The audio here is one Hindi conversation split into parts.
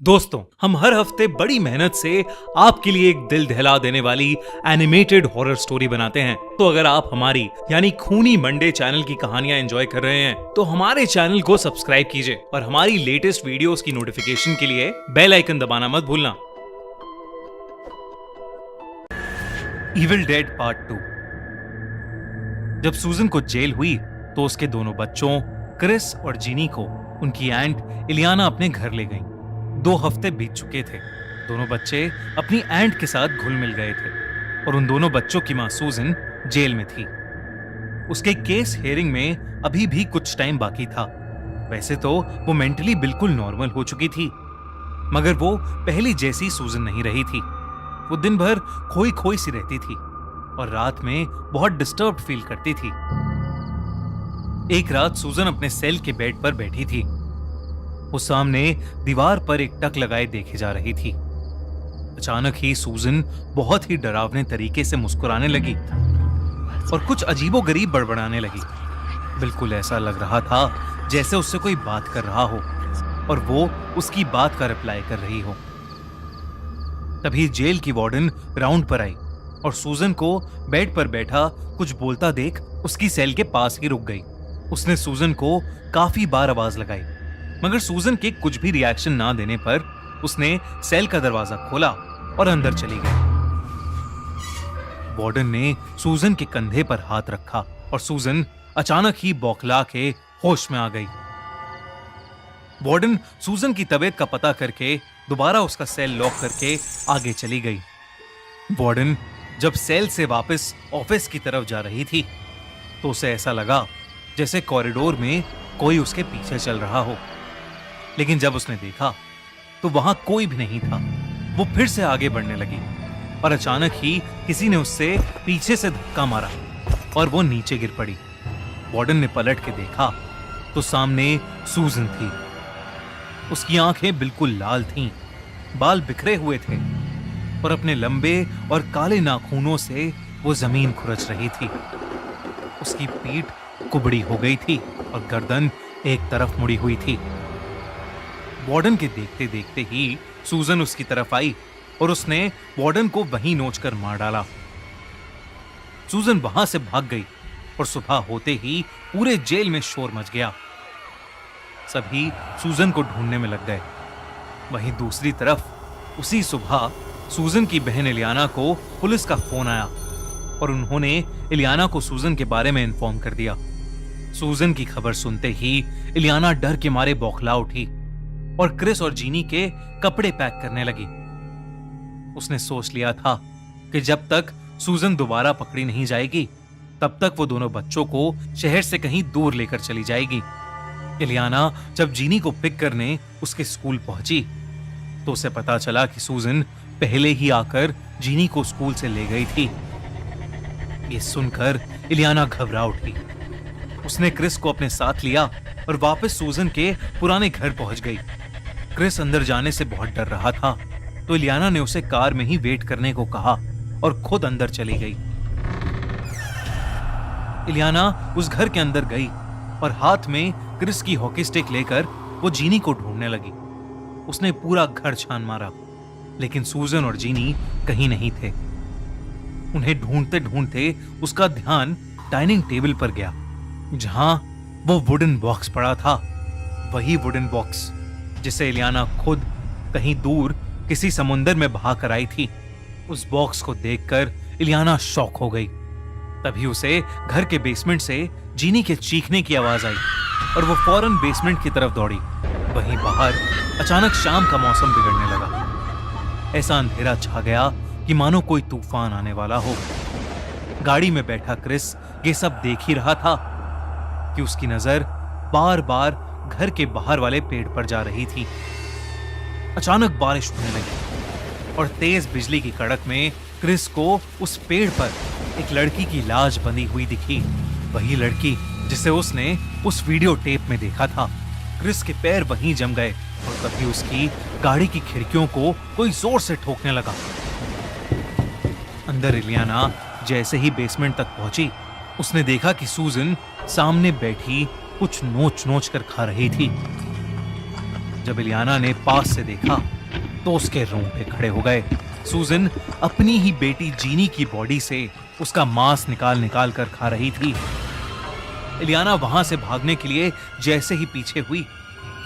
दोस्तों, हम हर हफ्ते बड़ी मेहनत से आपके लिए एक दिल दहला देने वाली एनिमेटेड हॉरर स्टोरी बनाते हैं। तो अगर आप हमारी यानी खूनी मंडे चैनल की कहानियां एंजॉय कर रहे हैं तो हमारे चैनल को सब्सक्राइब कीजिए और हमारी लेटेस्ट वीडियोस की नोटिफिकेशन के लिए बेल आइकन दबाना मत भूलना। Evil dead part 2। जब सूजन को जेल हुई तो उसके दोनों बच्चों क्रिस और जीनी को उनकी एंट इलियाना अपने घर ले गई। 2 हफ्ते बीत चुके थे। दोनों बच्चे अपनी एंट के साथ घुल मिल गए थे और उन दोनों बच्चों की मां सूजन जेल में थी। उसके केस हियरिंग में अभी भी कुछ टाइम बाकी था। वैसे तो वो मेंटली बिल्कुल नॉर्मल हो चुकी थी, मगर वो पहली जैसी सूजन नहीं रही थी। वो दिन भर खोई खोई सी रहती थी और रात में बहुत डिस्टर्ब फील करती थी। एक रात सूजन अपने सेल के बेड पर बैठी थी। वो सामने दीवार पर एक टक लगाए देखे जा रही थी। अचानक ही सूजन बहुत ही डरावने तरीके से मुस्कुराने लगी और कुछ अजीबोगरीब बड़बड़ाने लगी। बिल्कुल ऐसा लग रहा था जैसे उससे कोई बात कर रहा हो और वो उसकी बात का रिप्लाई कर रही हो। तभी जेल की वार्डन राउंड पर आई और सूजन को बेड पर बैठा कुछ बोलता देख उसकी सेल के पास ही रुक गई। उसने सूजन को काफी बार आवाज लगाई, मगर सूजन के कुछ भी रिएक्शन ना देने पर उसने सेल का दरवाजा खोला और अंदर चली गई। वार्डन ने सूजन के कंधे पर हाथ रखा और सूजन अचानक ही बौखला के होश में आ गई। वार्डन सूजन की तबीयत का पता करके दोबारा उसका सेल लॉक करके आगे चली गई। वार्डन जब सेल से वापस ऑफिस की तरफ जा रही थी तो उसे ऐसा लगा जैसे कॉरिडोर में कोई उसके पीछे चल रहा हो, लेकिन जब उसने देखा तो वहां कोई भी नहीं था। वो फिर से आगे बढ़ने लगी और अचानक ही किसी ने उससे पीछे से धक्का मारा और वो नीचे गिर पड़ी। वार्डन ने पलट के देखा तो सामने सूजन थी। उसकी आंखें बिल्कुल लाल थीं, बाल बिखरे हुए थे और अपने लंबे और काले नाखूनों से वो जमीन खुरच रही थी। उसकी पीठ कुबड़ी हो गई थी और गर्दन एक तरफ मुड़ी हुई थी। वार्डन के देखते देखते ही सूजन उसकी तरफ आई और उसने वार्डन को वहीं नोचकर मार डाला। सूजन वहां से भाग गई और सुबह होते ही पूरे जेल में शोर मच गया। सभी सूजन को ढूंढने में लग गए। वहीं दूसरी तरफ उसी सुबह सूजन की बहन इलियाना को पुलिस का फोन आया और उन्होंने इलियाना को सूजन के बारे में इन्फॉर्म कर दिया। सूजन की खबर सुनते ही इलियाना डर के मारे बौखला उठी और क्रिस और जीनी के कपड़े पैक करने लगी। उसने सोच लिया था कि जब तक सूजन दोबारा पकड़ी नहीं जाएगी तब तक वो दोनों बच्चों को शहर से कहीं दूर लेकर चली जाएगी। इलियाना जब जीनी को पिक करने उसके स्कूल पहुंची तो उसे पता चला कि सूजन पहले ही आकर जीनी को स्कूल से ले गई थी। ये सुनकर इलियाना घबरा उठी। उसने क्रिस को अपने साथ लिया और वापस सूजन के पुराने घर पहुंच गई। क्रिस अंदर जाने से बहुत डर रहा था तो इलियाना ने उसे कार में ही वेट करने को कहा और खुद अंदर चली गई। इलियाना उस घर के अंदर गई और हाथ में क्रिस की हॉकी स्टिक लेकर वो जीनी को ढूंढने लगी। उसने पूरा घर छान मारा, लेकिन सूजन और जीनी कहीं नहीं थे। उन्हें ढूंढते ढूंढते उसका ध्यान डाइनिंग टेबल पर गया, जहां वो वुडन बॉक्स पड़ा था। वही वुडन बॉक्स जिसे इलियाना खुद कहीं दूर किसी समुंदर में बहा कर आई थी। उस बॉक्स को देखकर इलियाना शॉक हो गई। तभी उसे घर के बेसमेंट से जीनी के चीखने की आवाज आई और वो फौरन बेसमेंट की तरफ दौड़ी। वहीं बाहर अचानक शाम का मौसम बिगड़ने लगा। ऐसा अंधेरा छा गया कि मानो कोई तूफान आने वाला हो। गाड़ी में बैठा क्रिस ये सब देख ही रहा था कि उसकी नजर बार बार घर के बाहर वाले पेड़ पर जा रही थी। अचानक बारिश होने लगी और तेज बिजली की कड़क में क्रिस को उस पेड़ पर एक लड़की की लाश बंधी हुई दिखी। वही लड़की जिसे उसने उस वीडियो टेप में देखा था। क्रिस के पैर वहीं जम गए और तभी उसकी गाड़ी की खिड़कियों को कोई जोर से ठोकने लगा। अंदर इलियाना जैसे ही बेसमेंट तक पहुंची उसने देखा कि सूजन सामने बैठी कुछ नोच नोच कर खा रही थी। जब इलियाना ने पास से देखा तो उसके रोंगटे खड़े हो गए। सूजन अपनी ही बेटी जीनी की बॉडी से उसका मांस निकाल निकाल कर खा रही थी। इलियाना वहां से भागने के लिए जैसे ही पीछे हुई,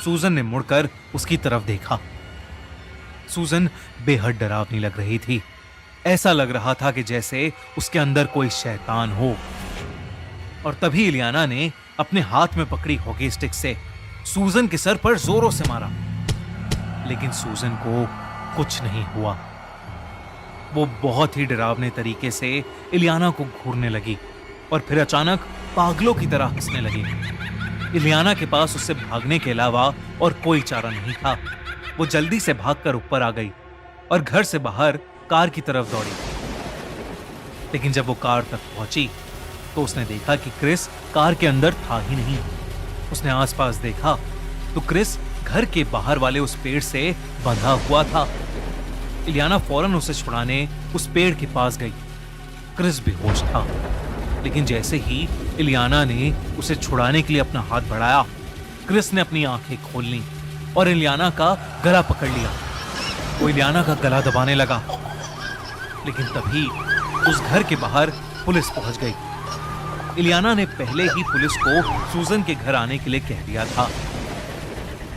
सूजन ने मुड़कर उसकी तरफ देखा। सूजन बेहद डरावनी लग रही थी। ऐसा लग रहा था कि जैसे उसके अंदर कोई शैतान हो। और तभी इलियाना ने अपने हाथ में पकड़ी हॉकी स्टिक से सूजन के सर पर जोरों से मारा, लेकिन सूजन को कुछ नहीं हुआ। वो बहुत ही डरावने तरीके से इलियाना को घूरने लगी और फिर अचानक पागलों की तरह हंसने लगी। इलियाना के पास उससे भागने के अलावा और कोई चारा नहीं था। वो जल्दी से भागकर ऊपर आ गई और घर से बाहर कार की तरफ दौड़ी। लेकिन जब वो कार तक पहुंची तो उसने देखा कि क्रिस कार के अंदर था ही नहीं। उसने आसपास देखा तो क्रिस घर के बाहर वाले उस पेड़ से बंधा हुआ था। इलियाना फौरन उसे छुड़ाने उस पेड़ के पास गई। क्रिस बेहोश था, लेकिन जैसे ही इलियाना ने उसे छुड़ाने के लिए अपना हाथ बढ़ाया, क्रिस ने अपनी आंखें खोल ली और इलियाना का गला पकड़ लिया। वो इलियाना का गला दबाने लगा, लेकिन तभी उस घर के बाहर पुलिस पहुंच गई। इलियाना ने पहले ही पुलिस को सूजन के घर आने के लिए कह दिया था।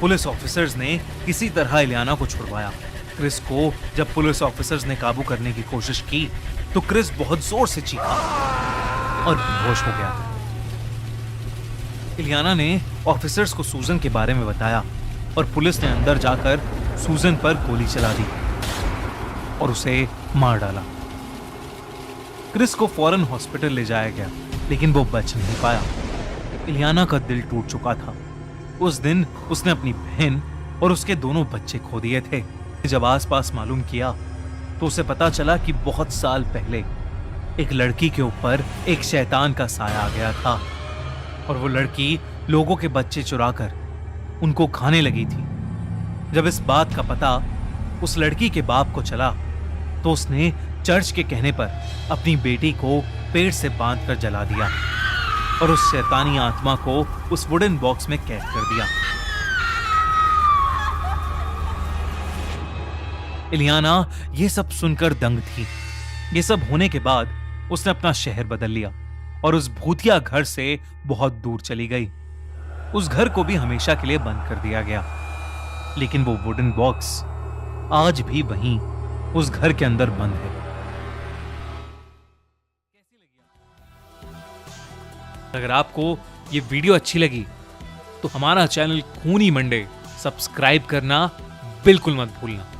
पुलिस ऑफिसर्स ने किसी तरह इलियाना को छुड़वाया। क्रिस को जब पुलिस ऑफिसर्स ने काबू करने की कोशिश की तो क्रिस बहुत जोर से चीखा और बेहोश हो गया। इलियाना ने ऑफिसर्स को सूजन के बारे में बताया और पुलिस ने अंदर जाकर सूजन पर गोली चला दी और उसे मार डाला। क्रिस को फौरन हॉस्पिटल ले जाया गया, लेकिन वो बच नहीं पाया। इलियाना का दिल टूट चुका था। उस दिन उसने अपनी बहन और उसके दोनों बच्चे खो दिए थे। जब आसपास मालूम किया तो उसे पता चला कि बहुत साल पहले एक लड़की के ऊपर एक शैतान का साया आ गया था और वो लड़की लोगों के बच्चे चुराकर उनको खाने लगी थी। जब इस बात का पता उस लड़की के बाप को चला तो उसने चर्च के कहने पर अपनी बेटी को पेड़ से बांधकर जला दिया और उस शैतानी आत्मा को उस वुडन बॉक्स में कैद कर दिया। इलियाना ये सब सुनकर दंग थी। ये सब होने के बाद उसने अपना शहर बदल लिया और उस भूतिया घर से बहुत दूर चली गई। उस घर को भी हमेशा के लिए बंद कर दिया गया, लेकिन वो वुडन बॉक्स आज भी वहीं उस घर के अंदर बंद है। अगर आपको ये वीडियो अच्छी लगी तो हमारा चैनल खूनी मंडे सब्सक्राइब करना बिल्कुल मत भूलना।